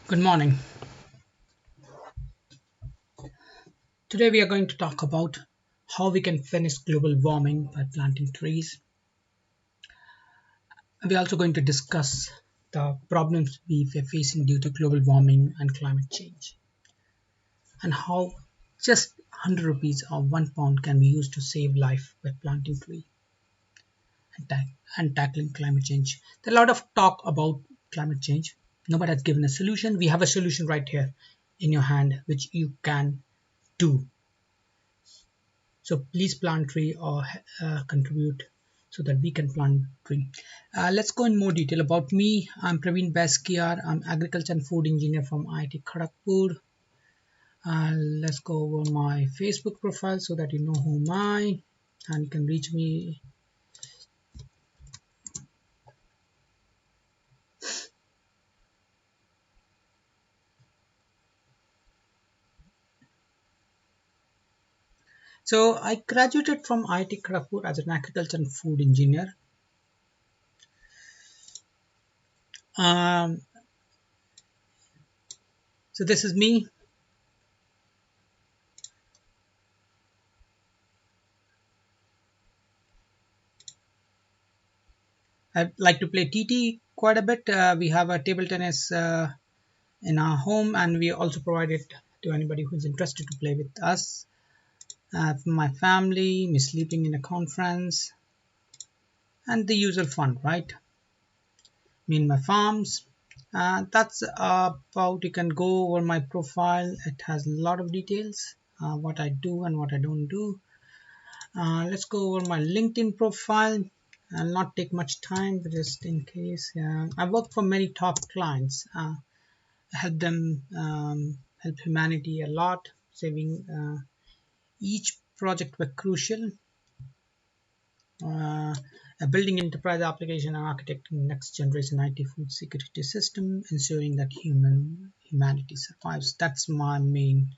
Good morning. Today we are going to talk about how we can finish global warming by planting trees. We're also going to discuss the problems we are facing due to global warming and climate change, and how just 100 rupees or 1 pound can be used to save life by planting tree and, and tackling climate change. There's a lot of talk about climate change. Nobody has given a solution. We have a solution right here in your hand, which you can do. So please plant tree or contribute so that we can plant tree. Let's go in more detail about me. I'm Praveen Baskiar. I'm agriculture and food engineer from IIT Kharagpur. Let's go over my Facebook profile so that you know who am I, and you can reach me. So I graduated from IIT Kharagpur as an agriculture and food engineer. Um, so this is me. I like to play TT quite a bit. We have a table tennis in our home, and we also provide it to anybody who's interested to play with us. My family, me sleeping in a conference, and the usual fun, right? Me and my farms. That's about. You can go over my profile. It has a lot of details, what I do and what I don't do. Let's go over my LinkedIn profile. I'll not take much time, but just in case. I work for many top clients. Help them help humanity a lot, saving each project were crucial. uh, Building enterprise application and architecting next generation IT food security system, ensuring that humanity survives. That's my main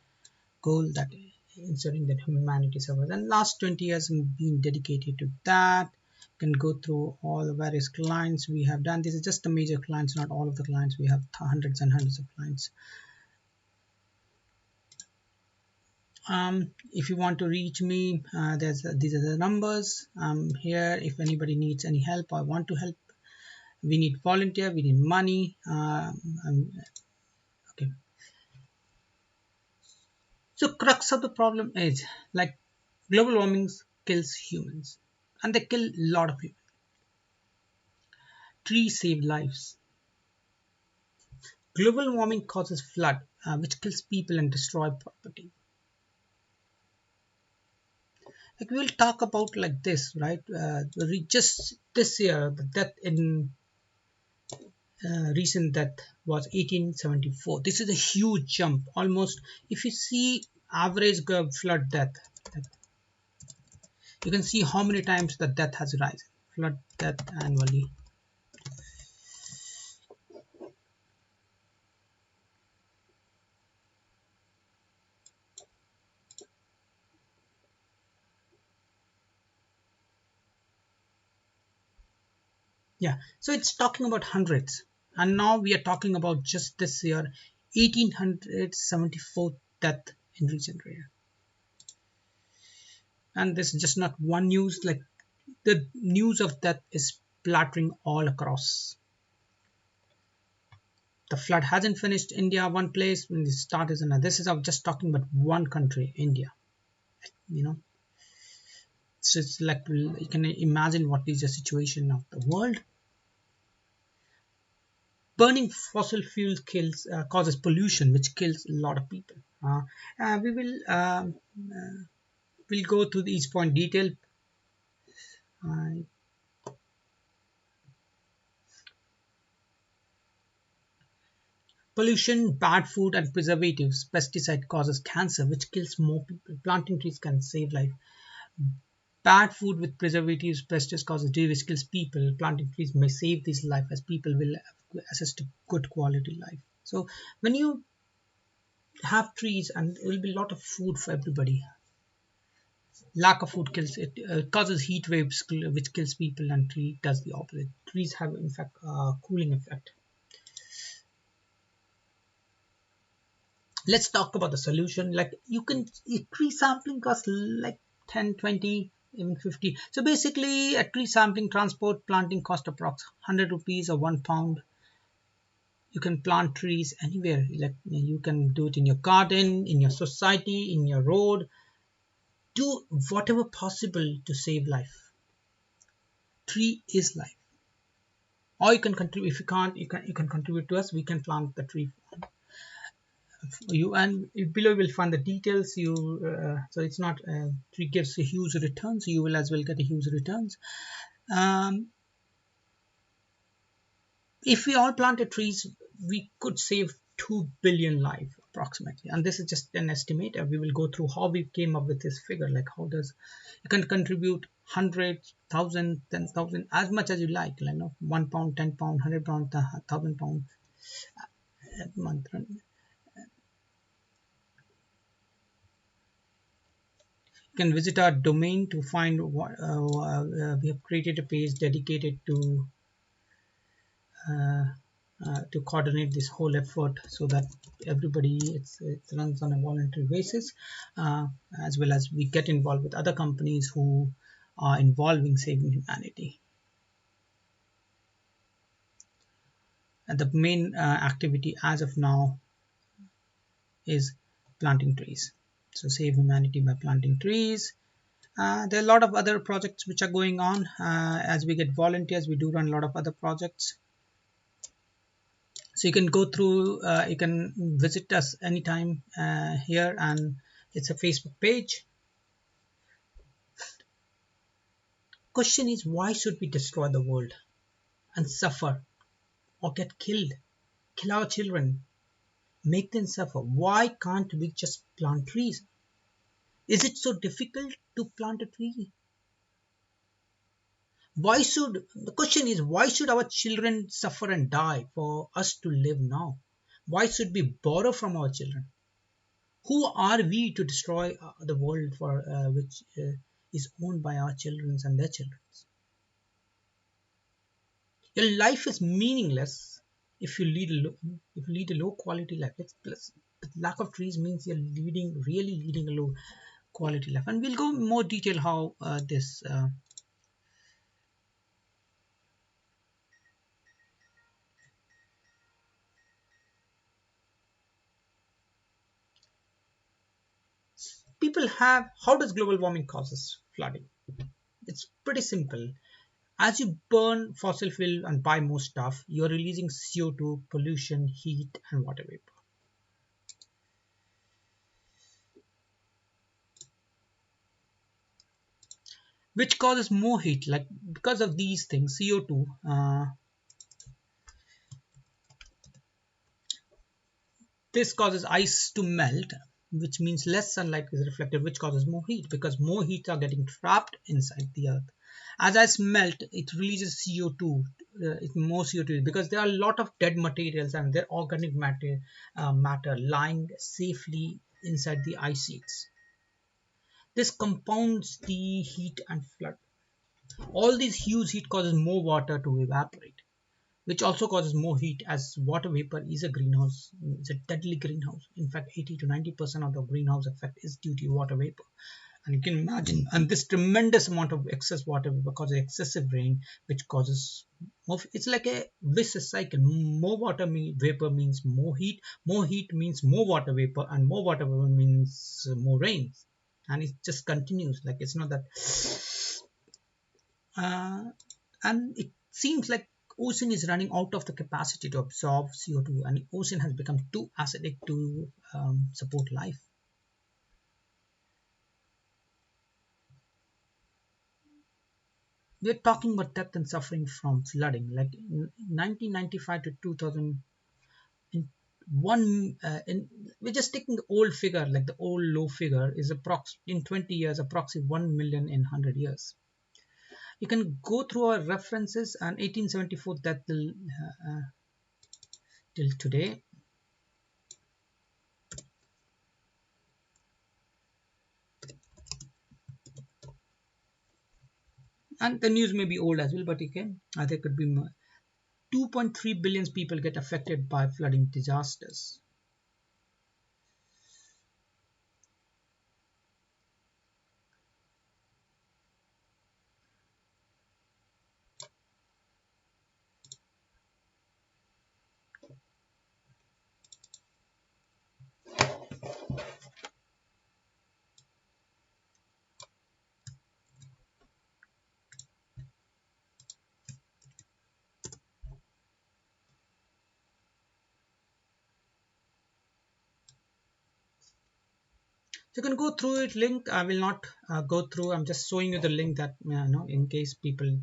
goal, that ensuring that humanity survives, and last 20 years I've been dedicated to that. Can go through all the various clients we have done. This is just the major clients, not all of the clients. We have hundreds and hundreds of clients. If you want to reach me, these are the numbers. Here if anybody needs any help or want to help. We need volunteer, we need money. Okay, so crux of the problem is, like, global warming kills humans, and they kill a lot of people. Trees save lives. Global warming causes flood, which kills people and destroy property. Like, we'll talk about like this, right? Just this year, the death in recent death was 1874. This is a huge jump. Almost, if you see average flood death, you can see how many times the death has risen. Flood death annually. Yeah, so it's talking about hundreds, and now we are talking about just this year, 1874 death in recent year. And this is just not one news. Like, the news of death is splattering all across. The flood hasn't finished India one place when the start is another. This is, I'm just talking about one country, India. You know, so it's like, you can imagine what is the situation of the world. Burning fossil fuels causes pollution, which kills a lot of people. We will we'll go through each point detail. Uh, Pollution, bad food, and preservatives, pesticide causes cancer, which kills more people. Planting trees can save life. Bad food with preservatives, pesticides causes disease, which kills people. Planting trees may save this life, as people will have access to good quality life. So when you have trees, and there will be a lot of food for everybody. Lack of food kills it, causes heat waves, which kills people, and tree does the opposite. Trees have, in fact, a cooling effect. Let's talk about the solution. Like you can, tree sampling costs like 10, 20, even 50. So basically a tree sampling, transport, planting cost approx 100 rupees or 1 pound. You can plant trees anywhere. Like you can do it in your garden, in your society, in your road. Do whatever possible to save life. Tree is life. Or you can contribute. If you can't, you can contribute to us. We can plant the tree for you, and below you will find the details. You so it's not tree gives a huge returns. You will as well get a huge returns. Um, if we all planted trees, we could save 2 billion lives approximately. And this is just an estimate. We will go through how we came up with this figure. Like how does you can contribute hundreds, thousand, 10,000, as much as you like. 1 pound, 10 pound, 100 pound, 1,000 pound a month. You can visit our domain to find what we have created a page dedicated uh, to coordinate this whole effort so that everybody it runs on a voluntary basis, as well as we get involved with other companies who are involving saving humanity. And the main activity as of now is planting trees. So save humanity by planting trees. There are a lot of other projects which are going on. As we get volunteers, we do run a lot of other projects. So you can go through, you can visit us anytime here, and it's a Facebook page. Question is, why should we destroy the world and suffer or get killed, kill our children, make them suffer? Why can't we just plant trees? Is it so difficult to plant a tree? The question is, why should our children suffer and die for us to live now? Why should we borrow from our children? Who are we to destroy the world for which is owned by our children and their children? Your life is meaningless if you lead a low quality life. Plus, lack of trees means you're really leading a low quality life, and we'll go in more detail how this. People have. How does global warming causes flooding? It's pretty simple. As you burn fossil fuel and buy more stuff, you're releasing CO2, pollution, heat, and water vapor, which causes more heat. Like because of these things, CO2, this causes ice to melt, which means less sunlight is reflected, which causes more heat because more heat are getting trapped inside the earth. As ice melt, it releases CO2, more CO2 because there are a lot of dead materials and their organic matter lying safely inside the ice sheets. This compounds the heat and flood. All these huge heat causes more water to evaporate, which also causes more heat as water vapor is a greenhouse. It's a deadly greenhouse. In fact, 80 to 90% of the greenhouse effect is due to water vapor. And you can imagine, and this tremendous amount of excess water vapor causes excessive rain, which causes more. It's like a vicious cycle. More vapor means more heat means more water vapor, and more water vapor means more rain. And it just continues. Like it's not that uh, and it seems like ocean is running out of the capacity to absorb CO2, and ocean has become too acidic to support life. We're talking about death and suffering from flooding. Like in 1995 to 2000, in we're just taking the old figure, like the old low figure is in 20 years, approximately 1 million in 100 years. You can go through our references and 1874 death till today. And the news may be old as well, but again, there could be more. 2.3 billion people get affected by flooding disasters. You can go through it link. I will not go through. I'm just showing you the link that in case people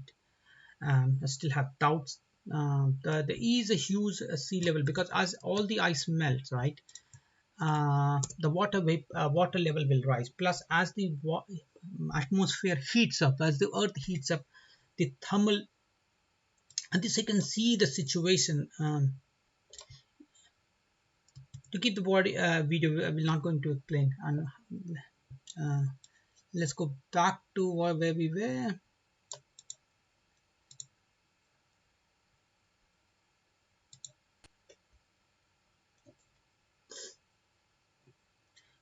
still have doubts. There is a huge sea level, because as all the ice melts, right, water level will rise. Plus, as the atmosphere heats up, as the earth heats up, the thermal, and this you can see the situation. To keep the body video, I will not going to explain. And uh, let's go back to where we were.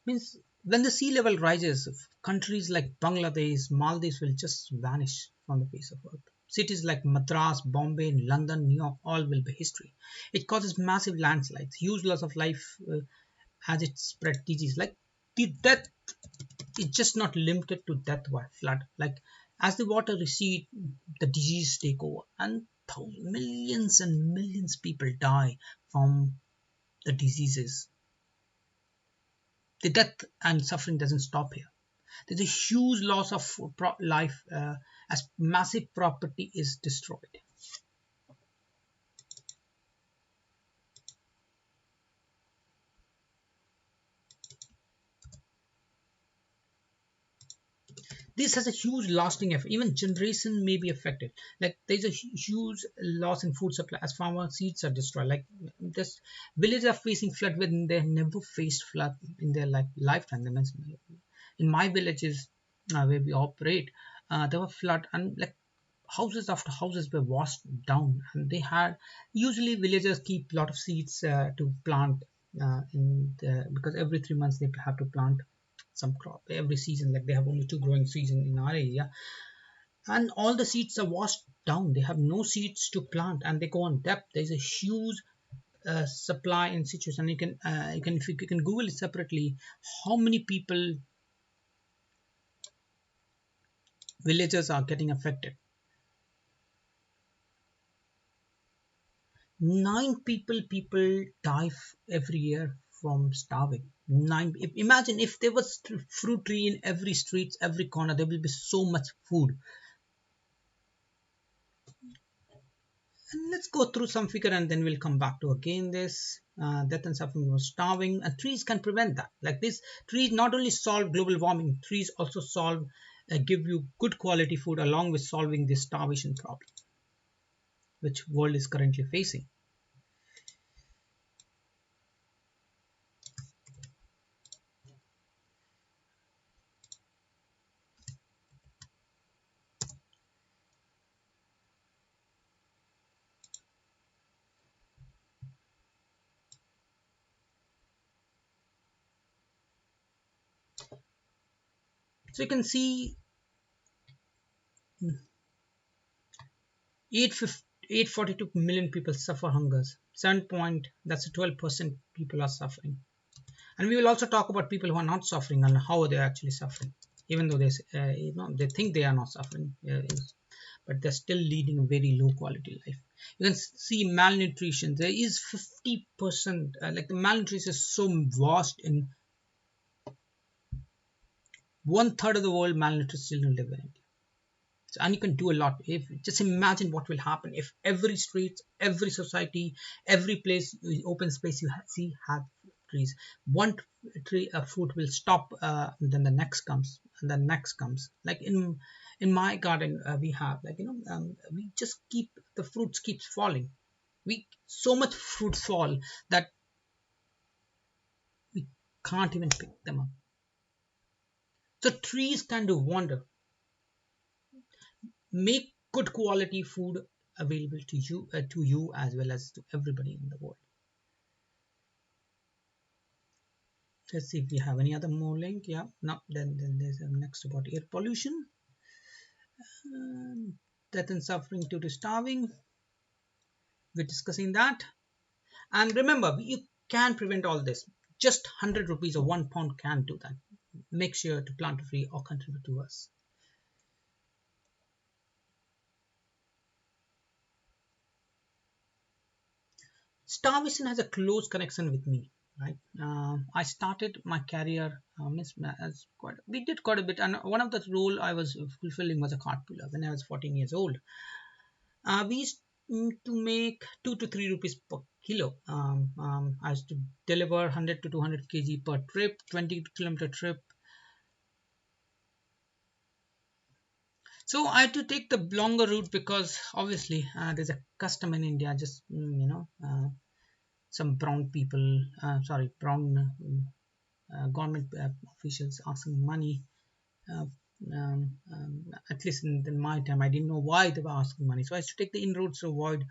Means when the sea level rises, countries like Bangladesh, Maldives will just vanish from the face of earth. Cities like Madras, Bombay, London, New York, all will be history. It causes massive landslides, huge loss of life as it spread disease. Like the death is just not limited to death by flood. Like as the water recede, the disease take over, and millions and millions people die from the diseases. The death and suffering doesn't stop here. There's a huge loss of life as massive property is destroyed. This has a huge lasting effect. Even generation may be affected. Like there's a huge loss in food supply as farmer seeds are destroyed. Like this villages are facing flood when they never faced flood in their lifetime. In my villages where we operate, there were flood, and like houses after houses were washed down, and they had, usually villagers keep a lot of seeds to plant because every 3 months they have to plant some crop every season. Like they have only two growing season in our area, and all the seeds are washed down. They have no seeds to plant, and they go on depth. There's a huge supply in situation. You can if you can Google it separately, how many people, villagers are getting affected. 9 people die every year from starving. Imagine if there was fruit tree in every streets, every corner, there will be so much food. And let's go through some figure, and then we'll come back to again this death and suffering from starving. And trees can prevent that. Like this, trees not only solve global warming, trees also solve give you good quality food, along with solving this starvation problem which world is currently facing. So you can see 842 million people suffer hungers. 7 point, that's 12% people are suffering. And we will also talk about people who are not suffering and how they are actually suffering, even though they think they are not suffering, but they're still leading a very low quality life. You can see malnutrition. There is 50%, like the malnutrition is so vast in one third of the world. Malnourished children live in India. And you can do a lot. If just imagine what will happen if every street, every society, every place, open space you see have trees. One tree, a fruit will stop, then the next comes, and the next comes. Like in my garden, we have, like, we just keep the fruits keeps falling. We so much fruit fall that we can't even pick them up. So trees can do wonder. Make good quality food available to you as well as to everybody in the world. Let's see if we have any other more link. Yeah, no, then there's a next about air pollution, death and suffering due to starving. We're discussing that. And remember, you can prevent all this. Just 100 rupees or 1 pound can do that. Make sure to plant a tree or contribute to us. Starvation has a close connection with me. right? I started my career as quite we did quite a bit, and one of the role I was fulfilling was a cart puller when I was 14 years old. We used to make 2 to 3 rupees per kilo. I used to deliver 100 to 200 kg per trip, 20-kilometer trip. So I had to take the longer route because obviously there's a custom in India. Just some brown people, sorry, brown government officials asking money. Uh, at least in my time, I didn't know why they were asking money. So I used to take the inroads to avoid.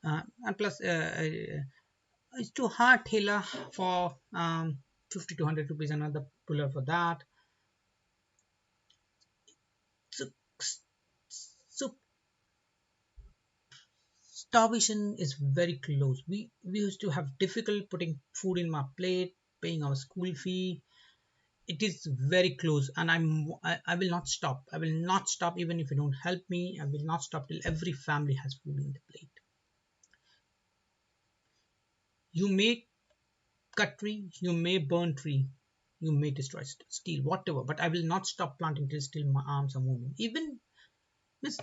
And plus, it's too hard tailor for 50 to 100 rupees another puller for that. So, so starvation is very close. We used to have difficult putting food in my plate, paying our school fee. It is very close, and I will not stop. I will not stop even if you don't help me. I will not stop till every family has food in the plate. You may cut tree, you may burn tree, you may destroy steel, whatever, but I will not stop planting till still my arms are moving. Miss,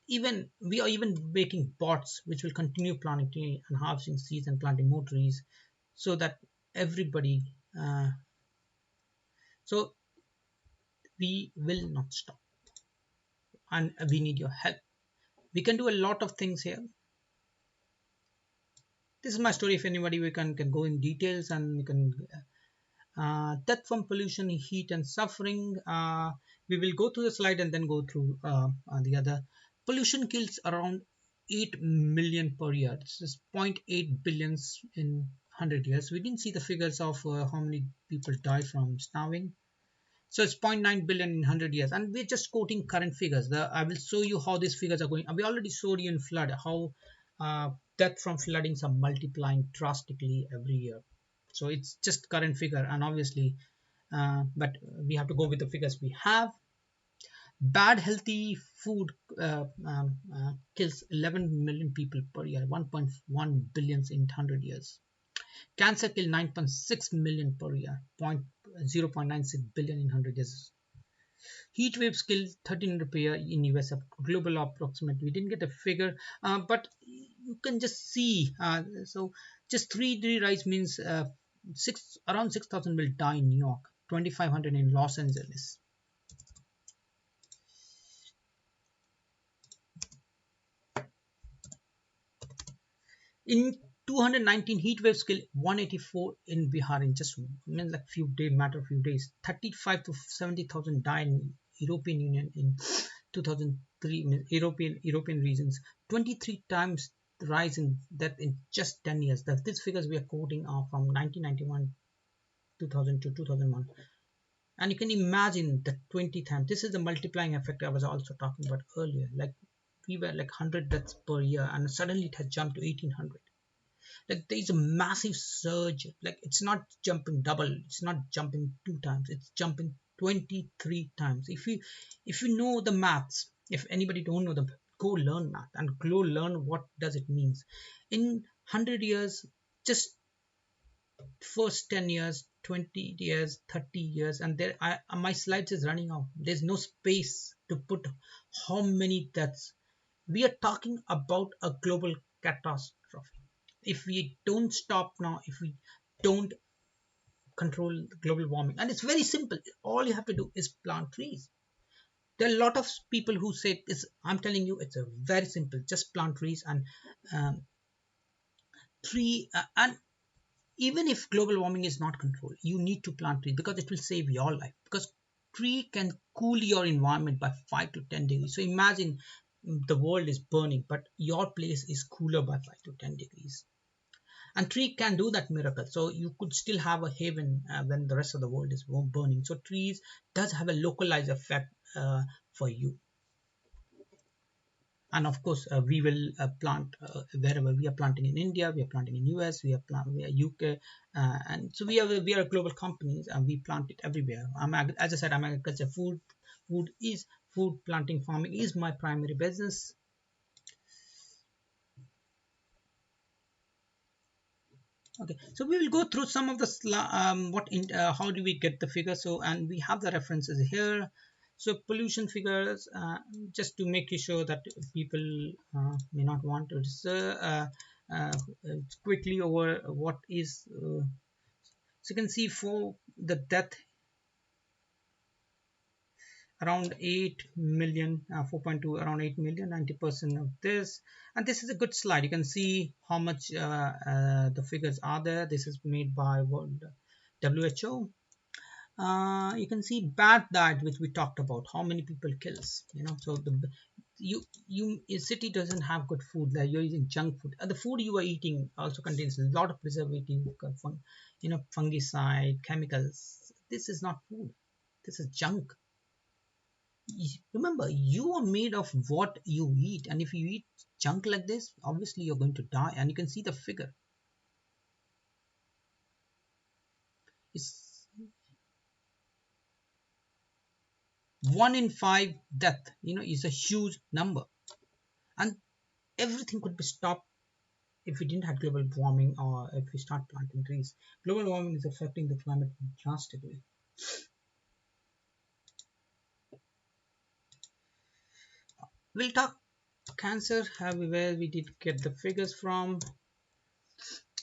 even we are even making pots which will continue planting tree and harvesting seeds and planting more trees, so that everybody. So we will not stop, and we need your help. We can do a lot of things here. This is my story. If anybody, we can go in details, and we can death from pollution, heat, and suffering. We will go through the slide and then go through the other. Pollution kills around 8 million per year. This is zero point 0.8 billions in 100 years. We didn't see the figures of how many people die from starving. So it's zero point 0.9 billion in 100 years. And we're just quoting current figures. I will show you how these figures are going. We already showed you in flood how death from floodings are multiplying drastically every year. So it's just current figure, and obviously, but we have to go with the figures we have. Bad healthy food kills 11 million people per year, 1.1 billions in 100 years. Cancer kills 9.6 million per year, 0.96 billion in 100 years. Heat waves kill 1300 per year in US, a global approximate. We didn't get a figure, but you can just see. So just 3-degree rise means around 6,000 will die in New York, 2,500 in Los Angeles. In 219, heat waves kill 184 in Bihar in just like matter of few days. 35 to 70,000 died in European Union in 2003. European regions. 23 times the rise in death in just 10 years. These figures we are quoting are from 1991, 2000 to 2001. And you can imagine the 20 times. This is the multiplying effect I was also talking about earlier. Like we were like 100 deaths per year, and suddenly it has jumped to 1800. Like there is a massive surge. Like it's not jumping double, it's not jumping 2 times, it's jumping 23 times. If you know the maths, if anybody don't know them, go learn math and go learn what does it means. In 100 years, just first 10 years, 20 years, 30 years, and there my slides is running out. There's no space to put how many deaths. We are talking about a global catastrophe. If we don't stop now, if we don't control global warming, and it's very simple, all you have to do is plant trees. There are a lot of people who say this. I'm telling you, it's a very simple. Just plant trees, and um, and even if global warming is not controlled, you need to plant trees because it will save your life. Because tree can cool your environment by 5 to 10 degrees. So imagine the world is burning, but your place is cooler by 5 to 10 degrees. And tree can do that miracle, so you could still have a haven when the rest of the world is burning. So trees does have a localized effect for you. And of course, we will plant wherever. We are planting in India, we are planting in US, we are UK, and so we are global companies, and we plant it everywhere. As I said, I'm agriculture. Food planting, farming is my primary business. Okay, so we will go through some of the how do we get the figure. So, and we have the references here. So pollution figures, just to make sure that people may not want to uh, quickly over what is so you can see for the death around 8 million, 4.2, around 8 million, 90% of this. And this is a good slide. You can see how much the figures are there. This is made by World WHO. You can see bad diet, which we talked about, how many people kills, so a city doesn't have good food. Like you're eating junk food. The food you are eating also contains a lot of preservative, fungicide, chemicals. This is not food. This is junk. Remember, you are made of what you eat, and if you eat junk like this, obviously you're going to die. And you can see the figure. It's 1 in 5 death. Is a huge number, and everything could be stopped if we didn't have global warming or if we start planting trees. Global warming is affecting the climate drastically. We'll talk cancer, where we did get the figures from,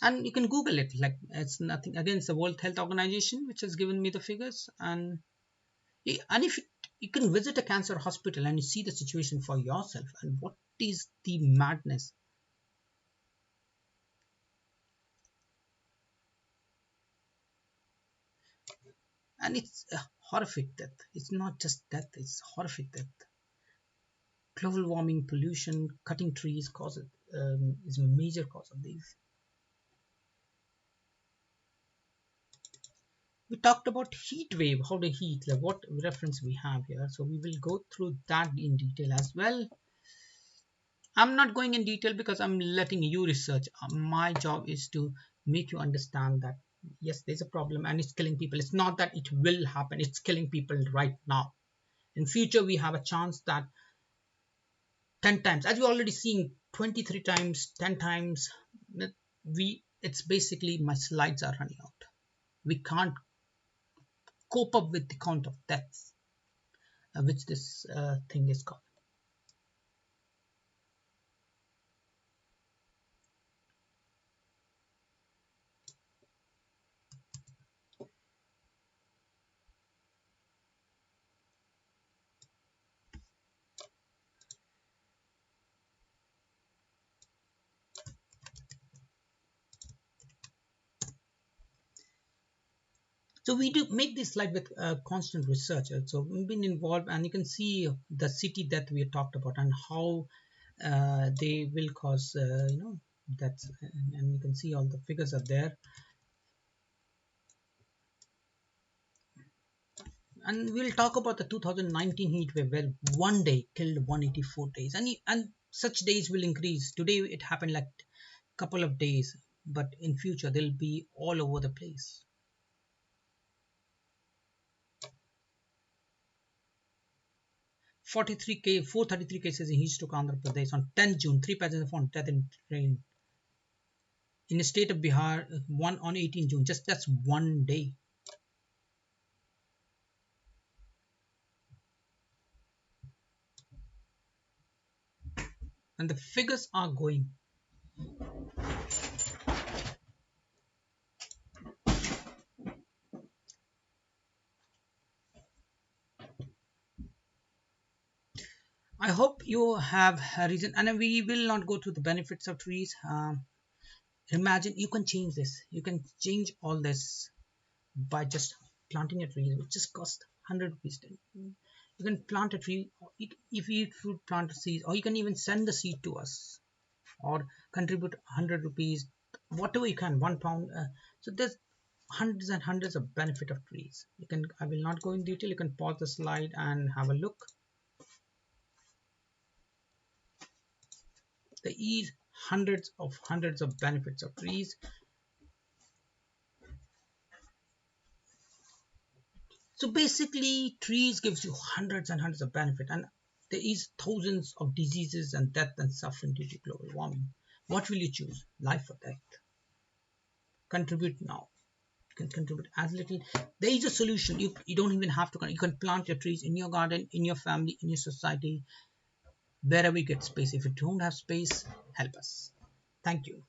and you can Google it. Like, it's nothing. Again, it's the World Health Organization which has given me the figures, and if you can visit a cancer hospital and you see the situation for yourself, and what is the madness. And it's a horrific death. It's not just death, it's horrific death. Global warming, pollution, cutting trees is a major cause of these. We talked about heat wave, how the heat, like what reference we have here. So we will go through that in detail as well. I'm not going in detail because I'm letting you research. My job is to make you understand that yes, there's a problem and it's killing people. It's not that it will happen, it's killing people right now. In future, we have a chance that 10 times, as we're already seeing, 23 times, 10 times, it's basically my slides are running out. We can't cope up with the count of deaths, which this thing is called. So we do make this slide with constant research. So we've been involved, and you can see the city that we talked about and how they will cause, that's, and you can see all the figures are there. And we'll talk about the 2019 heat wave, where one day killed 184 days, and such days will increase. Today it happened like a couple of days, but in future they'll be all over the place. 433 cases in East Andhra Pradesh on 10 June. 3 passengers found dead in train. In the state of Bihar, one on 18 June. Just that's one day. And the figures are going. I hope you have a reason, and we will not go through the benefits of trees. Imagine you can change this. You can change all this by just planting a tree, which just cost 100 rupees. You can plant a tree if you should plant a seed, or you can even send the seed to us, or contribute 100 rupees, whatever you can, £1. So there's hundreds and hundreds of benefit of trees. I will not go in detail. You can pause the slide and have a look. There is hundreds of benefits of trees. So basically, trees gives you hundreds and hundreds of benefit, and there is thousands of diseases and death and suffering due to global warming. What will you choose, life or death? Contribute now. You can contribute as little. There is a solution. You don't even have to. You can plant your trees in your garden, in your family, in your society, wherever you get space. If you don't have space, help us. Thank you.